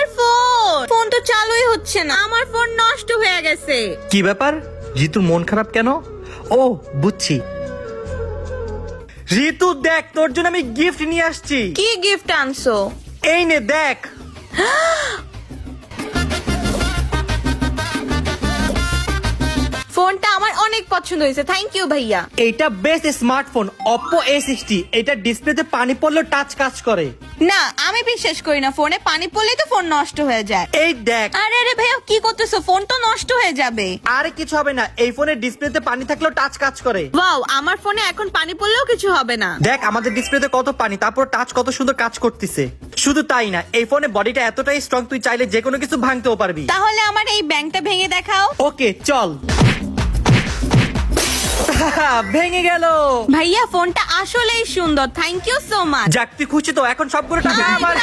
আমার ফোন তো চালুই হচ্ছে না, আমার ফোন নষ্ট হয়ে গেছে। কি ব্যাপার ঋতুর মন খারাপ কেন? ও বুঝছি। ঋতু দেখ, তোর জন্য আমি গিফট নিয়ে আসছি। কি গিফট আনছো? এই নে দেখ। ফোনটা আমার অনেক পছন্দ হয়েছে, থ্যাংক ইউ ভাইয়া। এইটা বেস্ট স্মার্টফোন Oppo A60। এটা ডিসপ্লেতে পানি পড়লেও টাচ কাজ করে। না, আমি বিশ্বাস করি না, ফোনে পানি পড়লেই তো ফোন নষ্ট হয়ে যায়। এই দেখ। আরে আরে ভাইয়া কি করতেছো, ফোন তো নষ্ট হয়ে যাবে। আরে কিছু হবে না, এই ফোনের ডিসপ্লেতে পানি থাকলেও টাচ কাজ করে। ওয়াও, আমার ফোনে এখন পানি পড়লেও কিছু হবে না। দেখ আমাদের ডিসপ্লেতে কত পানি, তারপর টাচ কত সুন্দর কাজ করতেছে। শুধু তাই না, এই ফোনে বডিটা এতটাই স্ট্রং, তুই চাইলে যে কোনো কিছু ভাঙতেও পারবি। তাহলে আমার এই ব্যাংকটা ভেঙে দেখাও। ওকে চল। ভেঙে গেল। ভাইয়া ফোনটা আসলেই সুন্দর, থ্যাংক ইউ সো মাচ। যাক তুই খুশি তো? এখন সবগুলো টাকা আমার।